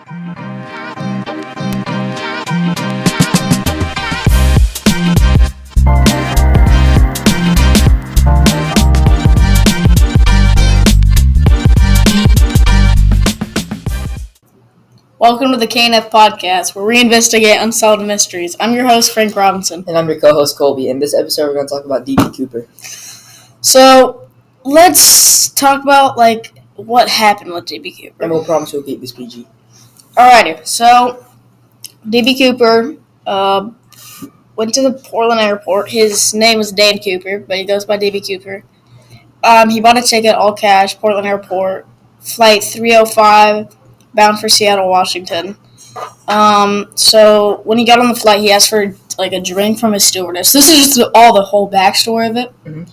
Welcome to the KNF Podcast, where we investigate unsolved mysteries. I'm your host, Frank Robinson. And I'm your co-host, Colby. In this episode, we're going to talk about D.B. Cooper. So, let's talk about, what happened with D.B. Cooper. And we'll promise we'll keep this PG. Alrighty, so D.B. Cooper went to the Portland airport. His name was Dan Cooper, but he goes by D.B. Cooper. He bought a ticket, all cash, Portland airport, flight 305, bound for Seattle, Washington. So when he got on the flight, he asked for a drink from his stewardess. This is just the whole backstory of it. Mm-hmm.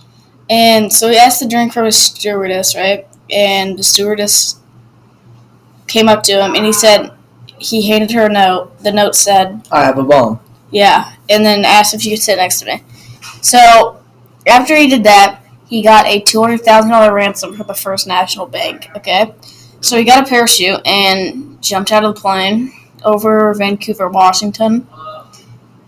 And so he asked the drink from his stewardess, right? And the stewardess came up to him and he handed her a note. The note said, "I have a bomb." Yeah, and then asked if she could sit next to me. So after he did that, he got a $200,000 ransom from the First National Bank. Okay. So he got a parachute and jumped out of the plane over Vancouver, Washington,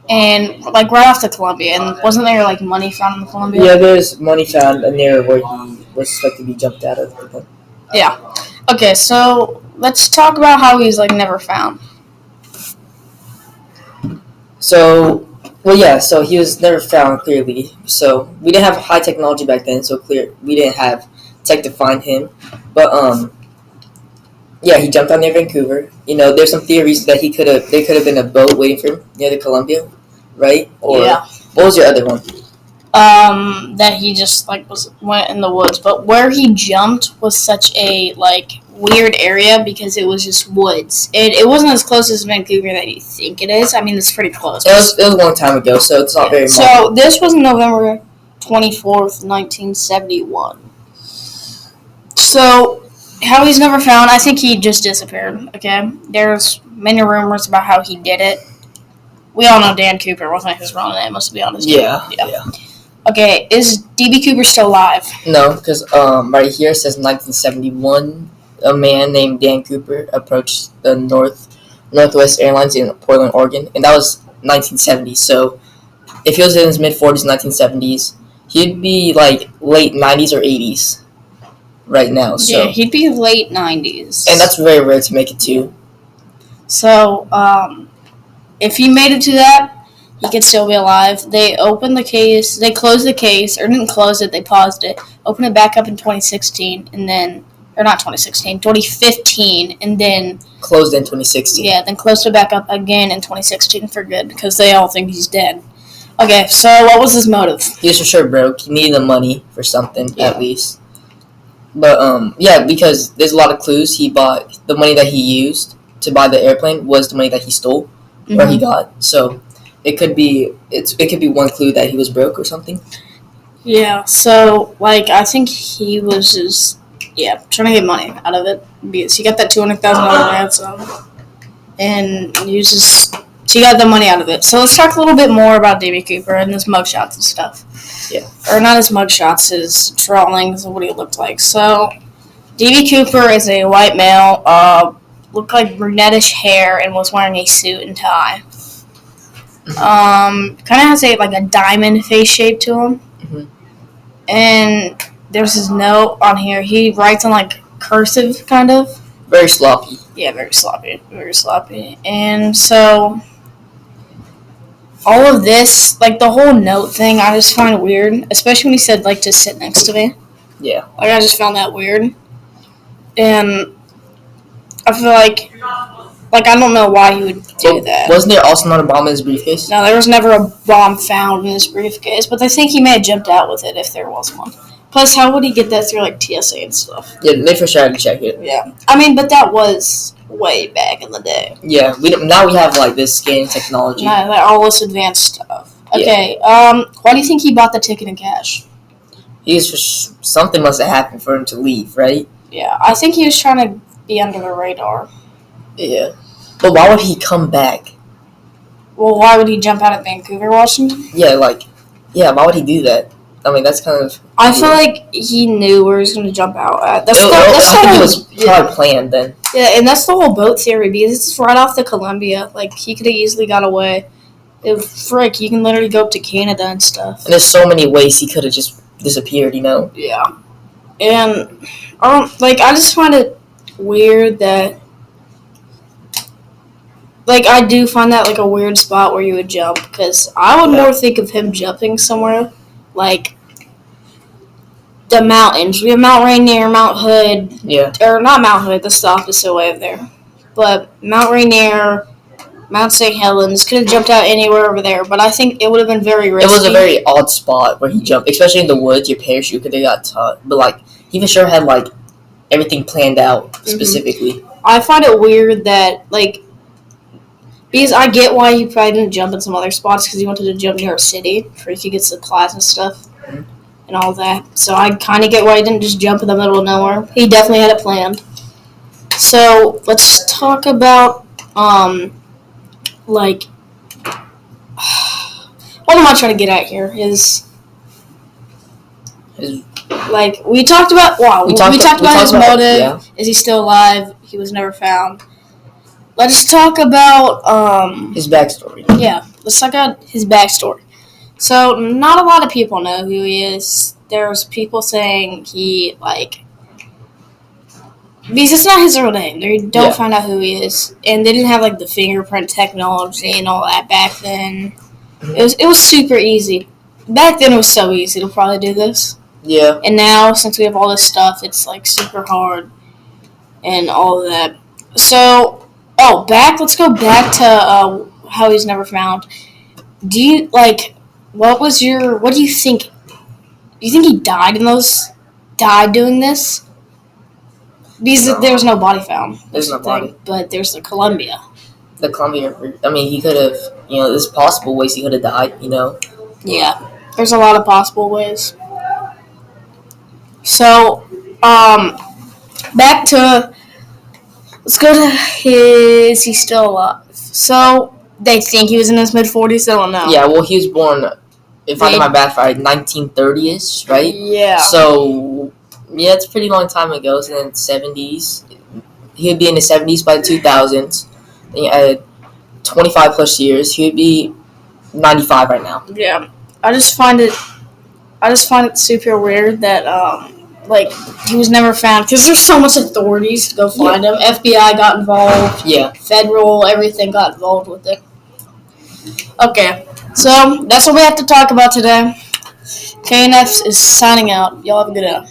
and right off the Columbia. And wasn't there money found in the Columbia? Yeah, there's money found near where he was suspected to be jumped out of the plane. Yeah. Okay, so let's talk about how he's never found. So he was never found clearly. So we didn't have high technology back then, so we didn't have tech to find him. But yeah, he jumped out near Vancouver. There's some theories that there could have been a boat waiting for him near the Columbia, right? Or yeah. What was your other one? That he just went in the woods, but where he jumped was such a weird area because it was just woods. It wasn't as close as Vancouver that you think it is. I mean, it's pretty close. It was a long time ago, so it's not very much. So this was November 24th, 1971. So how he's never found, I think he just disappeared, okay? There's many rumors about how he did it. We all know Dan Cooper wasn't his real name, let's be honest. Yeah. Okay, is D.B. Cooper still alive? No, because right here it says 1971, a man named Dan Cooper approached the Northwest Airlines in Portland, Oregon, and that was 1970. So if he was in his mid-40s, 1970s, he'd be late 90s or 80s. Right now, so yeah, he'd be late 90s, and that's very rare to make it to. So, if he made it to that, he could still be alive. They opened the case, they closed the case, or didn't close it, they paused it, opened it back up in 2016, and then, or not 2016, 2015, and then closed in 2016. Yeah, then closed it back up again in 2016 for good because they all think he's dead. Okay, so what was his motive? He was for sure broke. He needed the money for something at least. But, because there's a lot of clues. He bought the money that he used to buy the airplane was the money that he stole or he got. So it could be one clue that he was broke or something. Yeah, so, I think he was just, trying to get money out of it because he got that $200,000 ransom and he got the money out of it. So let's talk a little bit more about D.B. Cooper and his mugshots and stuff. Yeah. Or not his mugshots, his drawings of what he looked like. So, D.B. Cooper is a white male, looked like brunettish hair, and was wearing a suit and tie. Kind of has a diamond face shape to him. Mm-hmm. And there's his note on here. He writes on cursive, kind of. Very sloppy. Yeah, very sloppy. Very sloppy. And so all of this, the whole note thing, I just find weird. Especially when he said, to sit next to me. Yeah. I just found that weird. And I feel I don't know why he would do that. Wasn't there also not a bomb in his briefcase? No, there was never a bomb found in his briefcase. But I think he may have jumped out with it if there was one. Plus, how would he get that through, TSA and stuff? Yeah, they for sure had to check it. Yeah. I mean, but that was way back in the day. Yeah, now we have, this scanning technology. Yeah, all this advanced stuff. Okay, why do you think he bought the ticket in cash? Something must have happened for him to leave, right? Yeah, I think he was trying to be under the radar. Yeah. But why would he come back? Well, why would he jump out of Vancouver, Washington? Yeah, why would he do that? I mean, that's kind of. I feel like he knew where he was going to jump out at. I think it was probably planned then. Yeah, and that's the whole boat theory because it's right off the Columbia. Like, he could have easily got away. Frick, you can literally go up to Canada and stuff. And there's so many ways he could have just disappeared, you know? Yeah. And, I just find it weird that, I do find that, a weird spot where you would jump, because I would more think of him jumping somewhere, the mountains. We have Mount Rainier, Mount Hood. Yeah. Or not Mount Hood, that's the opposite way of there. But Mount Rainier, Mount St. Helens, could have jumped out anywhere over there, but I think it would have been very risky. It was a very odd spot where he jumped, especially in the woods. Your parachute could have got caught, but he for sure had everything planned out specifically. I find it weird that because I get why he probably didn't jump in some other spots because he wanted to jump near a city for if he gets supplies and stuff and all that. So I kind of get why he didn't just jump in the middle of nowhere. He definitely had it planned. So let's talk about what am I trying to get at here is we talked about we talked about his motive. Yeah. Is he still alive? He was never found. Let's talk about his backstory. Yeah, let's talk about his backstory. So not a lot of people know who he is. There's people saying he because it's not his real name. They don't find out who he is, and they didn't have the fingerprint technology and all that back then. It was super easy. Back then, it was so easy to probably do this. Yeah. And now, since we have all this stuff, it's super hard and all of that. So, let's go back to how he's never found. Do you what do you think? Do you think he died doing this? Because there was no body found. There's no body. But there's the Columbia. The Columbia, I mean, he could have, there's possible ways he could have died, Yeah, there's a lot of possible ways. So, back to, let's go to is he still alive? So, they think he was in his mid-40s, I don't know. Yeah, well, he was born, if I get my math right, 1930-ish, right? Yeah. So, yeah, it's a pretty long time ago. It's in the 70s. He would be in the 70s by the 2000s. Then you add 25 plus years. He would be 95 right now. Yeah. I just find it super weird that he was never found because there's so much authorities to go find him. FBI got involved. Yeah. Federal, everything got involved with it. Okay. So that's what we have to talk about today. KNF is signing out. Y'all have a good day.